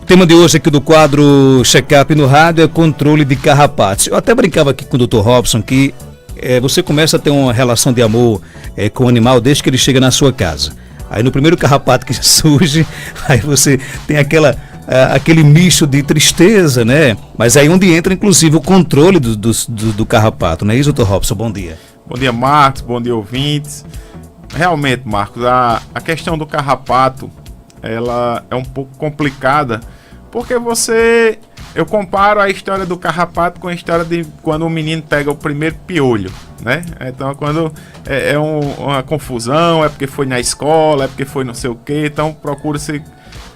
O tema de hoje aqui do quadro Check-up no rádio é controle de carrapatos. Eu até brincava aqui com o Dr. Robson que você começa a ter uma relação de amor com o animal desde que ele chega na sua casa. Aí no primeiro carrapato que surge, aí você tem aquele misto de tristeza, né? Mas aí onde entra inclusive o controle do carrapato, não é isso, Dr. Robson? Bom dia. Bom dia, Marcos, bom dia, ouvintes. Realmente, Marcos, a questão do carrapato, ela é um pouco complicada, porque eu comparo a história do carrapato com a história de quando o menino pega o primeiro piolho, né? Então, quando uma confusão, é porque foi na escola, é porque foi não sei o quê, então procura-se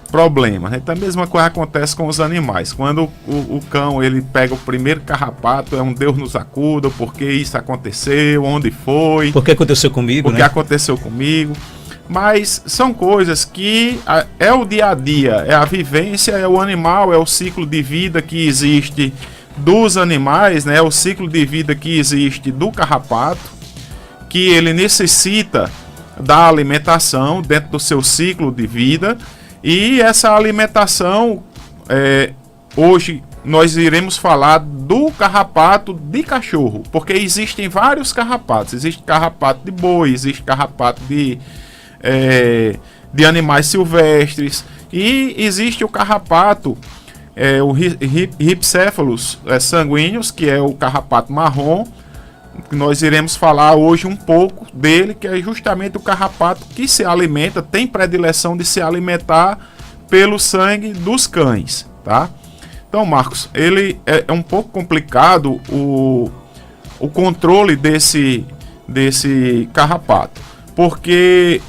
problemas. Então, a mesma coisa acontece com os animais. Quando o cão ele pega o primeiro carrapato, é um Deus nos acuda, porque isso aconteceu, onde foi. Porque aconteceu comigo, porque aconteceu comigo. Mas são coisas que é o dia a dia, é a vivência, é o animal, é o ciclo de vida que existe dos animais, né? É o ciclo de vida que existe do carrapato, que ele necessita da alimentação dentro do seu ciclo de vida. E essa alimentação, hoje nós iremos falar do carrapato de cachorro, porque existem vários carrapatos. Existe carrapato de boi, existe carrapato de animais silvestres, e existe o carrapato, o Rhipicephalus sanguíneos, que é o carrapato marrom. Nós iremos falar hoje um pouco dele, que é justamente o carrapato que se alimenta, tem predileção de se alimentar pelo sangue dos cães, tá? Então, Marcos, ele é um pouco complicado o controle desse carrapato, porque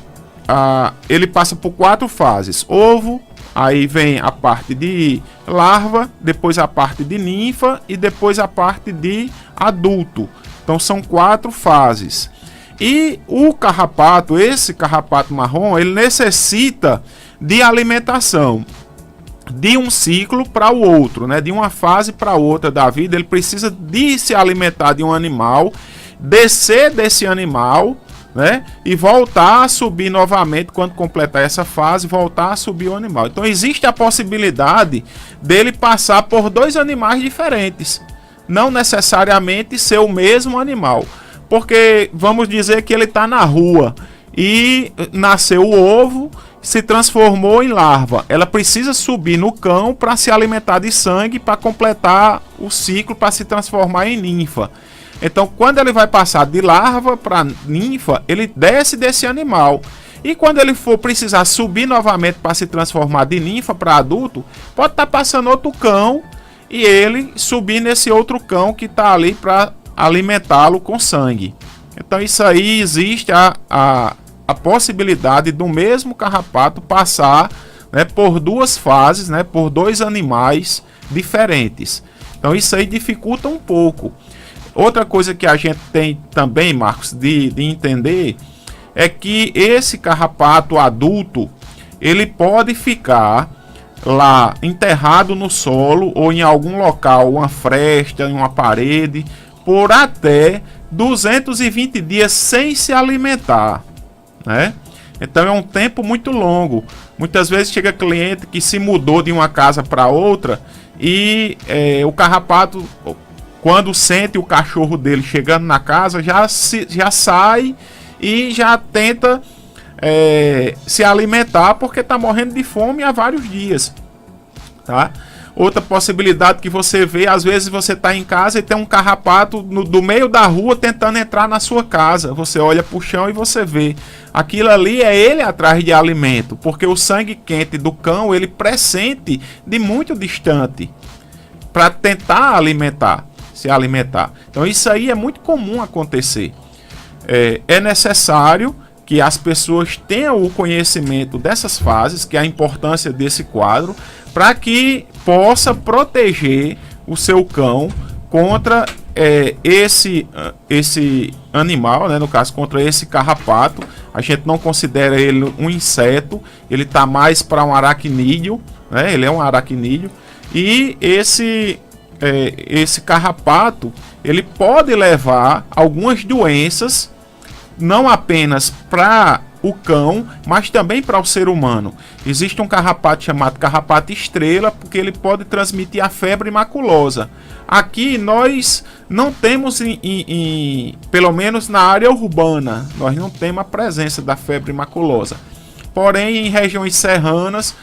ele passa por 4 fases: ovo, aí vem a parte de larva, depois a parte de ninfa e depois a parte de adulto. Então são 4 fases. E o carrapato, esse carrapato marrom, ele necessita de alimentação de um ciclo para o outro, né? De uma fase para outra da vida. Ele precisa de se alimentar de um animal, descer desse animal, né? E voltar a subir novamente quando completar essa fase, voltar a subir o animal. Então existe a possibilidade dele passar por 2 animais diferentes, não necessariamente ser o mesmo animal, porque vamos dizer que ele está na rua e nasceu o ovo, se transformou em larva. Ela precisa subir no cão para se alimentar de sangue, para completar o ciclo, para se transformar em ninfa. Então, quando ele vai passar de larva para ninfa, ele desce desse animal. E quando ele for precisar subir novamente para se transformar de ninfa para adulto, pode estar passando outro cão e ele subir nesse outro cão que está ali para alimentá-lo com sangue. Então, isso aí existe a possibilidade do mesmo carrapato passar, né, por 2 fases, né, por 2 animais diferentes. Então, isso aí dificulta um pouco. Outra coisa que a gente tem também, Marcos, de entender é que esse carrapato adulto, ele pode ficar lá enterrado no solo ou em algum local, uma fresta, em uma parede, por até 220 dias sem se alimentar, né? Então é um tempo muito longo. Muitas vezes chega cliente que se mudou de uma casa para outra e o carrapato, quando sente o cachorro dele chegando na casa, já sai e já tenta se alimentar, porque está morrendo de fome há vários dias, tá? Outra possibilidade que você vê, às vezes você está em casa e tem um carrapato do meio da rua tentando entrar na sua casa. Você olha para o chão e você vê. Aquilo ali é ele atrás de alimento, porque o sangue quente do cão, ele pressente de muito distante para tentar se alimentar. Então isso aí é muito comum acontecer. É necessário que as pessoas tenham o conhecimento dessas fases, que é a importância desse quadro, para que possa proteger o seu cão contra esse animal, né? No caso, contra esse carrapato. A gente não considera ele um inseto, ele está mais para um aracnídeo, né? Ele é um aracnídeo. E esse carrapato, ele pode levar algumas doenças, não apenas para o cão, mas também para o ser humano. Existe um carrapato chamado carrapato estrela, porque ele pode transmitir a febre maculosa. Aqui nós não temos, pelo menos na área urbana, nós não temos a presença da febre maculosa. Porém, em regiões serranas,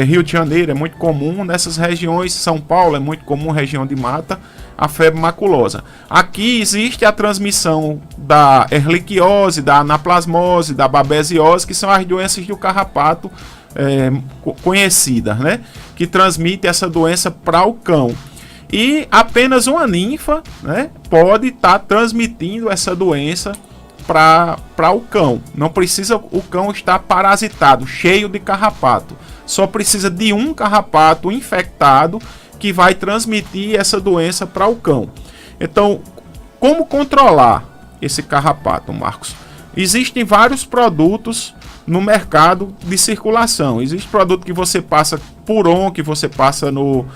Rio de Janeiro é muito comum, nessas regiões, São Paulo é muito comum, região de mata, a febre maculosa. Aqui existe a transmissão da erliquiose, da anaplasmose, da babesiose, que são as doenças do carrapato conhecidas, né? Que transmite essa doença para o cão. E apenas uma ninfa, né, pode estar transmitindo essa doença para o cão. Não precisa o cão estar parasitado, cheio de carrapato. Só precisa de um carrapato infectado que vai transmitir essa doença para o cão. Então, como controlar esse carrapato, Marcos? Existem vários produtos no mercado de circulação. Existe produto que você passa por on, que você passa no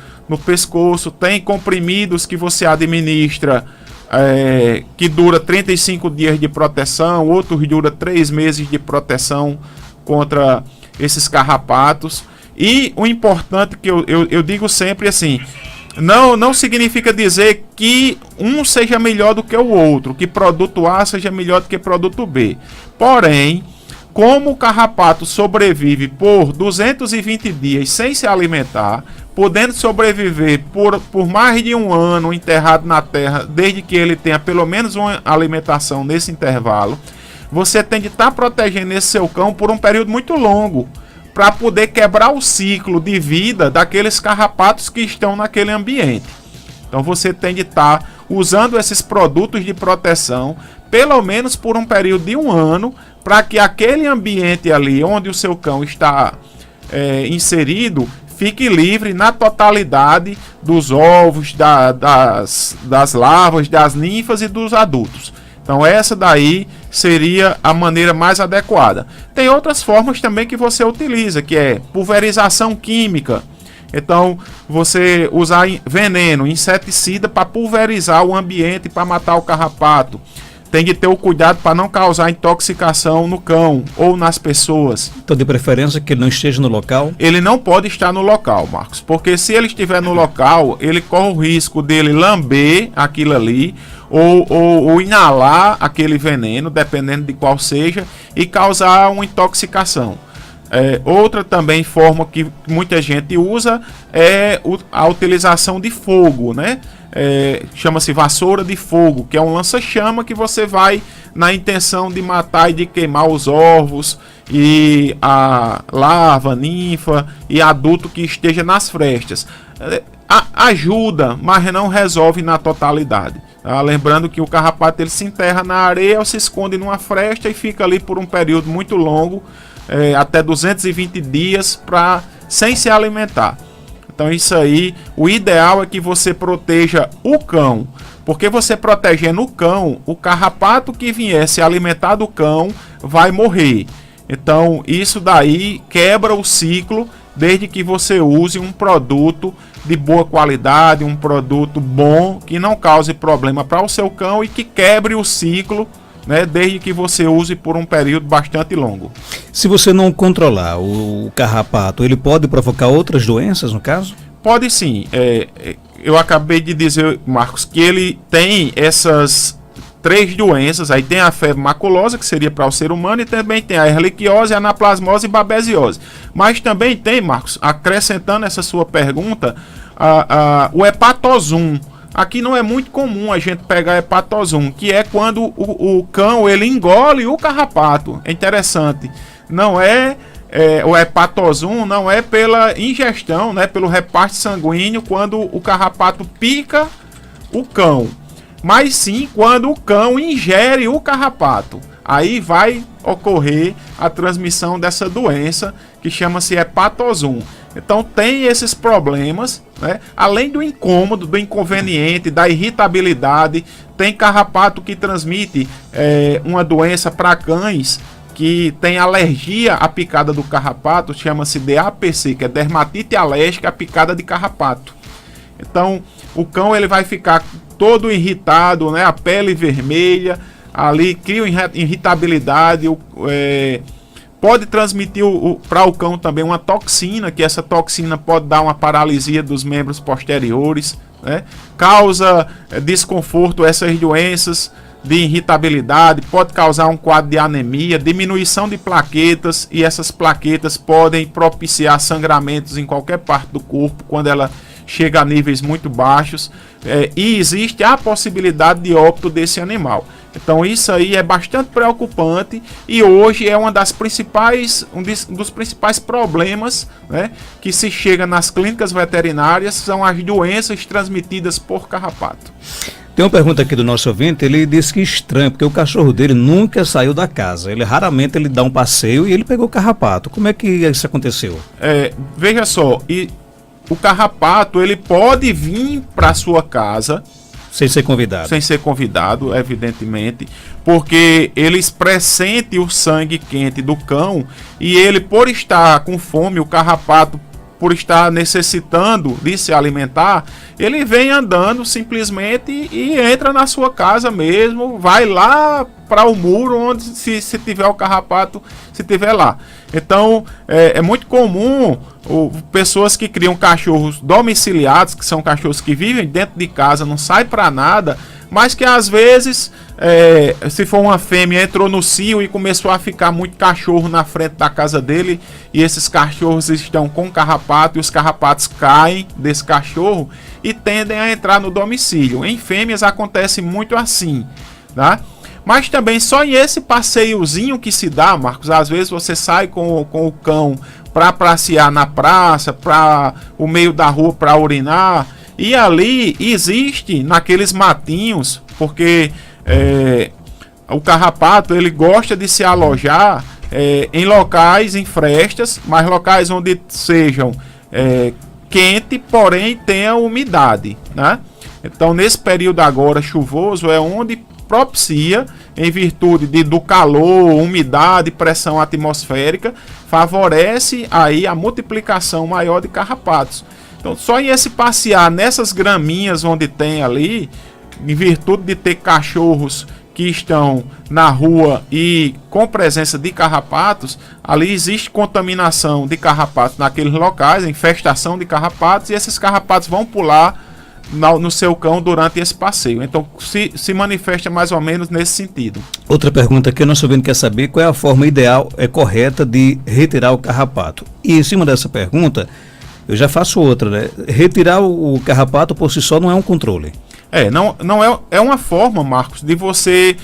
pescoço. Tem comprimidos que você administra que dura 35 dias de proteção, outros dura 3 meses de proteção contra esses carrapatos. E o importante que eu digo sempre assim, não significa dizer que um seja melhor do que o outro, que produto A seja melhor do que produto B. Porém, como o carrapato sobrevive por 220 dias sem se alimentar, podendo sobreviver por mais de um ano enterrado na terra, desde que ele tenha pelo menos uma alimentação nesse intervalo, você tem de estar protegendo esse seu cão por um período muito longo, para poder quebrar o ciclo de vida daqueles carrapatos que estão naquele ambiente. Então você tem de estar usando esses produtos de proteção, pelo menos por um período de um ano, para que aquele ambiente ali onde o seu cão está inserido fique livre na totalidade dos ovos, das larvas, das ninfas e dos adultos. Então essa daí seria a maneira mais adequada. Tem outras formas também que você utiliza, que é pulverização química. Então você usar veneno, inseticida para pulverizar o ambiente, para matar o carrapato. Tem que ter o cuidado para não causar intoxicação no cão ou nas pessoas. Então, de preferência que ele não esteja no local? Ele não pode estar no local, Marcos, porque se ele estiver no local, ele corre o risco dele lamber aquilo ali ou inalar aquele veneno, dependendo de qual seja, e causar uma intoxicação. Outra também forma que muita gente usa é a utilização de fogo, né? Chama-se vassoura de fogo, que é um lança-chama que você vai na intenção de matar e de queimar os ovos e a larva, ninfa e adulto que esteja nas frestas. Ajuda, mas não resolve na totalidade. Tá? Lembrando que o carrapato ele se enterra na areia ou se esconde numa fresta e fica ali por um período muito longo, até 220 dias, sem se alimentar. Então isso aí, o ideal é que você proteja o cão, porque você protegendo o cão, o carrapato que vier se alimentar do cão vai morrer. Então isso daí quebra o ciclo, desde que você use um produto de boa qualidade, um produto bom, que não cause problema para o seu cão e que quebre o ciclo, né, desde que você use por um período bastante longo. Se você não controlar o carrapato, ele pode provocar outras doenças, no caso? Pode sim. Eu acabei de dizer, Marcos, que ele tem essas 3 doenças. Aí tem a febre maculosa, que seria para o ser humano, e também tem a erliquiose, a anaplasmose e babesiose. Mas também tem, Marcos, acrescentando essa sua pergunta, o hepatosum. Aqui não é muito comum a gente pegar hepatosum, que é quando o cão ele engole o carrapato. É interessante. Não o hepatosum não é pela ingestão, né, pelo repasse sanguíneo quando o carrapato pica o cão, mas sim quando o cão ingere o carrapato. Aí vai ocorrer a transmissão dessa doença que chama-se hepatosum. Então tem esses problemas, né? Além do incômodo, do inconveniente, da irritabilidade. Tem carrapato que transmite uma doença para cães que tem alergia à picada do carrapato, chama-se DAPC, que é dermatite alérgica à picada de carrapato. Então o cão ele vai ficar todo irritado, né? A pele vermelha, ali cria irritabilidade, pode transmitir para o cão também uma toxina, que essa toxina pode dar uma paralisia dos membros posteriores, né? Causa desconforto, essas doenças de irritabilidade, pode causar um quadro de anemia, diminuição de plaquetas, e essas plaquetas podem propiciar sangramentos em qualquer parte do corpo quando ela chega a níveis muito baixos, e existe a possibilidade de óbito desse animal. Então isso aí é bastante preocupante, e hoje é um dos principais problemas, né, que se chega nas clínicas veterinárias, são as doenças transmitidas por carrapato. Tem uma pergunta aqui do nosso ouvinte, ele disse que é estranho, porque o cachorro dele nunca saiu da casa. Raramente ele dá um passeio e ele pegou carrapato. Como é que isso aconteceu? Veja só, o carrapato ele pode vir para sua casa sem ser convidado. Sem ser convidado, evidentemente, porque eles pressentem o sangue quente do cão, e ele, por estar com fome, o carrapato, por estar necessitando de se alimentar, ele vem andando simplesmente e entra na sua casa mesmo, vai lá para o muro onde se tiver o carrapato, se tiver lá. Então é muito comum pessoas que criam cachorros domiciliados, que são cachorros que vivem dentro de casa, não saem para nada, mas que às vezes, se for uma fêmea, entrou no cio e começou a ficar muito cachorro na frente da casa dele, e esses cachorros estão com carrapato, e os carrapatos caem desse cachorro e tendem a entrar no domicílio. Em fêmeas acontece muito assim, tá? Mas também só em esse passeiozinho que se dá, Marcos, às vezes você sai com o cão para passear na praça, para o meio da rua para urinar, e ali existe naqueles matinhos, porque o carrapato ele gosta de se alojar em locais, em frestas, mas locais onde sejam quente, porém tenha umidade, né? Então nesse período agora chuvoso é onde propicia, em virtude do calor, umidade, pressão atmosférica, favorece aí a multiplicação maior de carrapatos. Então só em esse passear nessas graminhas onde tem ali, em virtude de ter cachorros que estão na rua e com presença de carrapatos, ali existe contaminação de carrapatos naqueles locais, infestação de carrapatos, e esses carrapatos vão pular no seu cão durante esse passeio. Então se manifesta mais ou menos nesse sentido. Outra pergunta que o nosso ouvinte quer saber: qual é a forma ideal, correta de retirar o carrapato? E em cima dessa pergunta, eu já faço outra, né? Retirar o carrapato por si só não é um controle. É uma forma, Marcos, de você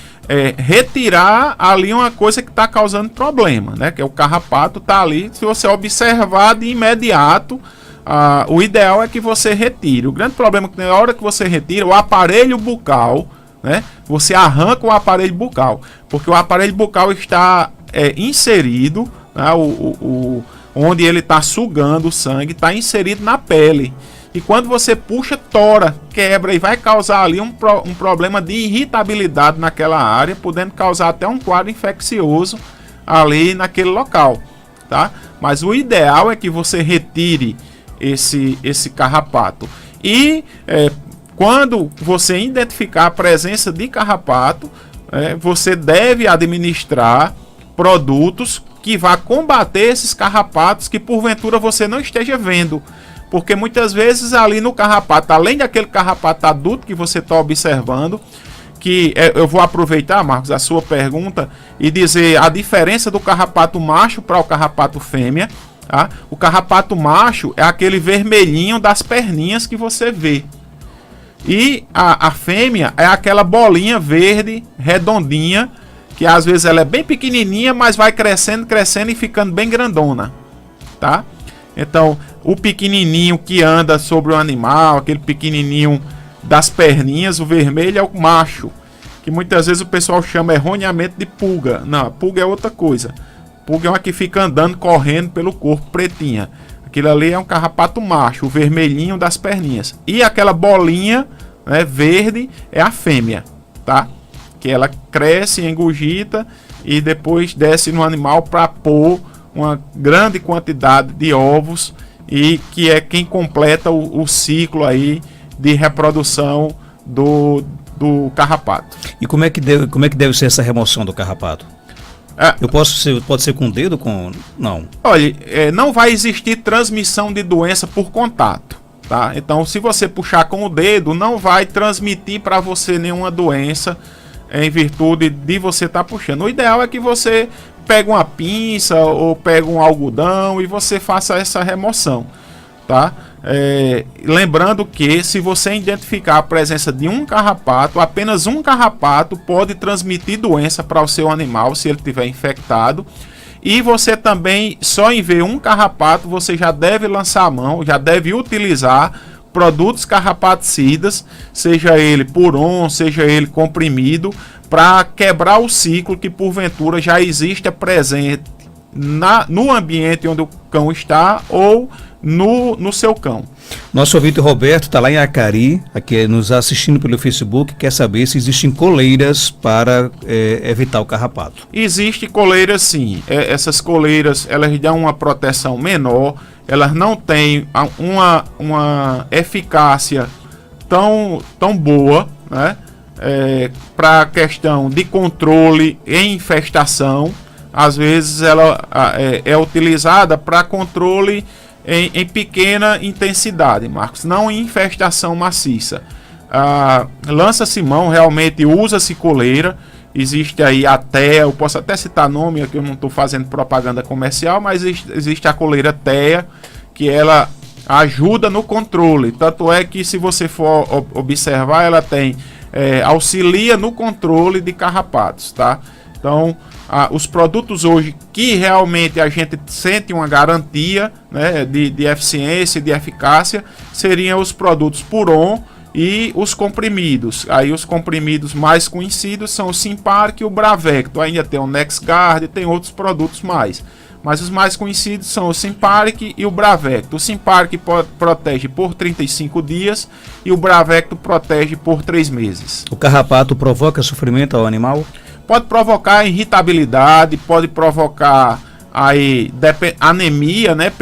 retirar ali uma coisa que está causando problema, né? Que é o carrapato está ali. Se você observar de imediato, o ideal é que você retire. O grande problema é que na hora que você retira o aparelho bucal, né? Você arranca o aparelho bucal, porque o aparelho bucal está inserido, né? Onde ele está sugando o sangue, está inserido na pele. E quando você puxa, tora, quebra, e vai causar ali um problema de irritabilidade naquela área, podendo causar até um quadro infeccioso ali naquele local, tá? Mas o ideal é que você retire esse carrapato. E quando você identificar a presença de carrapato, você deve administrar produtos que vá combater esses carrapatos que porventura você não esteja vendo. Porque muitas vezes ali no carrapato, além daquele carrapato adulto que você está observando, que eu vou aproveitar, Marcos, a sua pergunta e dizer a diferença do carrapato macho para o carrapato fêmea. Tá? O carrapato macho é aquele vermelhinho das perninhas que você vê. E a fêmea é aquela bolinha verde, redondinha, que às vezes ela é bem pequenininha, mas vai crescendo e ficando bem grandona. Tá? Então, o pequenininho que anda sobre o animal, aquele pequenininho das perninhas, o vermelho é o macho, que muitas vezes o pessoal chama erroneamente de pulga. Não, pulga é outra coisa. Pulga é uma que fica andando, correndo pelo corpo, pretinha. Aquilo ali é um carrapato macho, o vermelhinho das perninhas. E aquela bolinha, né, verde é a fêmea, tá? Que ela cresce, engurgita e depois desce no animal para pôr uma grande quantidade de ovos, e que é quem completa o ciclo aí de reprodução do carrapato. E como é que deve ser essa remoção do carrapato? Pode ser com o dedo? Não. Olha, não vai existir transmissão de doença por contato, tá? Então, se você puxar com o dedo, não vai transmitir para você nenhuma doença em virtude de você estar puxando. O ideal é que você pegue uma pinça ou pegue um algodão e você faça essa remoção, tá? Lembrando que se você identificar a presença de um carrapato, apenas um carrapato pode transmitir doença para o seu animal se ele estiver infectado. E você também, só em ver um carrapato, você já deve lançar a mão, já deve utilizar produtos carrapaticidas, seja ele puron, seja ele comprimido, para quebrar o ciclo que porventura já existe presente no ambiente onde o cão está ou no seu cão. Nosso ouvinte Roberto está lá em Acari, aqui nos assistindo pelo Facebook, quer saber se existem coleiras para evitar o carrapato. Existe coleiras sim, essas coleiras elas dão uma proteção menor, elas não têm uma eficácia tão boa, né? Para a questão de controle e infestação. Às vezes ela é utilizada para controle em pequena intensidade, Marcos, não em infestação maciça. Lança-se mão, realmente usa-se coleira. Existe aí a TEA, eu posso até citar nome, aqui eu não estou fazendo propaganda comercial, mas existe a coleira TEA, que ela ajuda no controle. Tanto é que, se você for observar, ela tem auxilia no controle de carrapatos, tá? Então, os produtos hoje que realmente a gente sente uma garantia, né, de eficiência e de eficácia seriam os produtos puron e os comprimidos. Aí os comprimidos mais conhecidos são o Simparic e o Bravecto. Ainda tem o NexGard e tem outros produtos mais. Mas os mais conhecidos são o Simparic e o Bravecto. O Simparic protege por 35 dias e o Bravecto protege por 3 meses. O carrapato provoca sofrimento ao animal? Pode provocar irritabilidade, pode provocar aí anemia, né?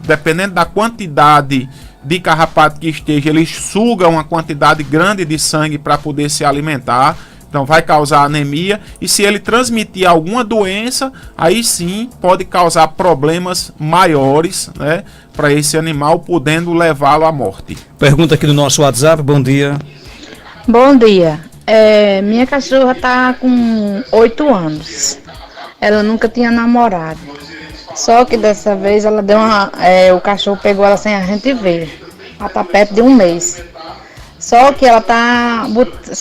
Dependendo da quantidade de carrapato que esteja, ele suga uma quantidade grande de sangue para poder se alimentar. Então vai causar anemia. E se ele transmitir alguma doença, aí sim pode causar problemas maiores, né, para esse animal, podendo levá-lo à morte. Pergunta aqui no nosso WhatsApp. Bom dia. Bom dia. Minha cachorra tá com 8 anos. Ela nunca tinha namorado. Só que dessa vez ela deu o cachorro pegou ela sem a gente ver. Ela tá perto de 1 mês. Só que ela tá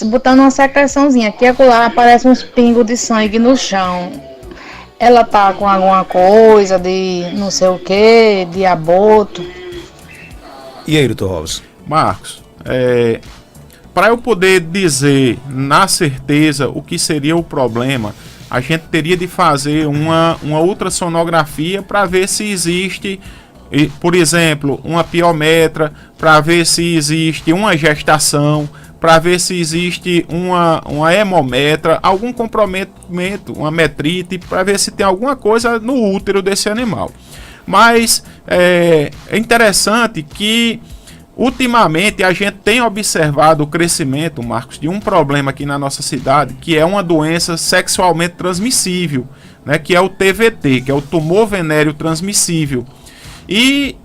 botando uma secreçãozinha. Aqui e acolá aparece uns pingos de sangue no chão. Ela tá com alguma coisa de não sei o que, de aborto. E aí, doutor Robson? Marcos, para eu poder dizer na certeza o que seria o problema, a gente teria de fazer uma ultrassonografia para ver se existe, por exemplo, uma piometra, para ver se existe uma gestação, para ver se existe uma hemometra, algum comprometimento, uma metrite, para ver se tem alguma coisa no útero desse animal. Mas é interessante que ultimamente a gente tem observado o crescimento, Marcos, de um problema aqui na nossa cidade, que é uma doença sexualmente transmissível, né, que é o TVT, que é o tumor venéreo transmissível. E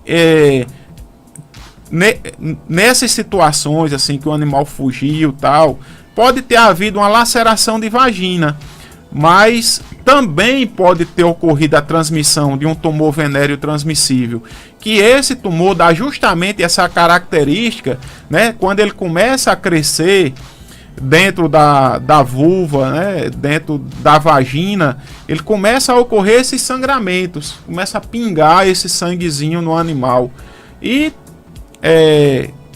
nessas situações assim que o animal fugiu, tal, pode ter havido uma laceração de vagina, mas também pode ter ocorrido a transmissão de um tumor venéreo transmissível, que esse tumor dá justamente essa característica, né, quando ele começa a crescer dentro da vulva, né, dentro da vagina, ele começa a ocorrer esses sangramentos, começa a pingar esse sanguezinho no animal e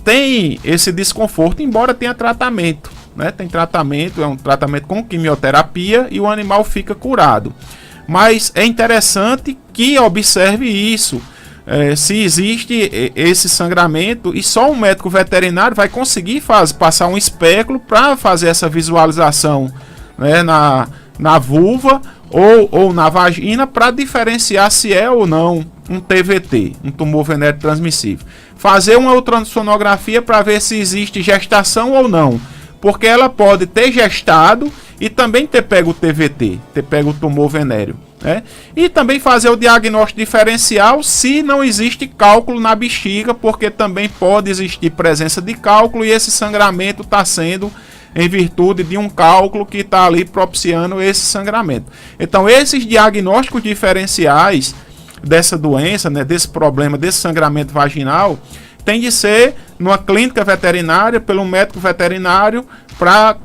tem esse desconforto, embora tenha tratamento, né? Tem tratamento, é um tratamento com quimioterapia e o animal fica curado. Mas é interessante que observe isso, se existe esse sangramento, e só um médico veterinário vai conseguir passar um espéculo para fazer essa visualização, né, na vulva ou na vagina, para diferenciar se é ou não um TVT, um tumor venéreo transmissível. Fazer uma ultrassonografia para ver se existe gestação ou não, porque ela pode ter gestado e também ter pego o TVT, ter pego o tumor venéreo, né? E também fazer o diagnóstico diferencial se não existe cálculo na bexiga, porque também pode existir presença de cálculo e esse sangramento está sendo em virtude de um cálculo que está ali propiciando esse sangramento. Então, esses diagnósticos diferenciais dessa doença, né, desse problema, desse sangramento vaginal, tem de ser numa clínica veterinária, pelo médico veterinário,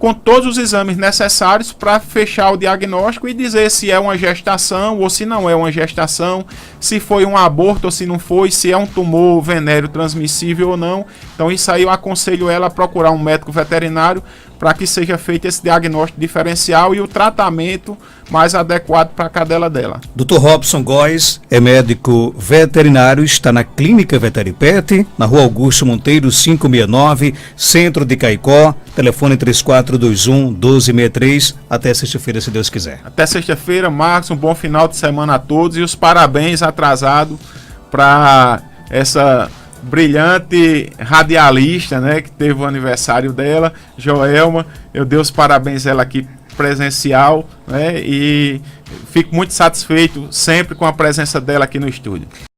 com todos os exames necessários para fechar o diagnóstico e dizer se é uma gestação ou se não é uma gestação, se foi um aborto ou se não foi, se é um tumor venéreo transmissível ou não. Então isso aí eu aconselho ela a procurar um médico veterinário para que seja feito esse diagnóstico diferencial e o tratamento mais adequado para a cadela dela. Dr. Robson Góes é médico veterinário, está na Clínica Veteripet, na Rua Augusto Monteiro, 569, Centro de Caicó, telefone 3421-1263, até sexta-feira, se Deus quiser. Até sexta-feira, Marcos, um bom final de semana a todos e os parabéns atrasado para essa brilhante radialista, né, que teve o aniversário dela, Joelma. Eu dei os parabéns a ela aqui presencial, né, e fico muito satisfeito sempre com a presença dela aqui no estúdio.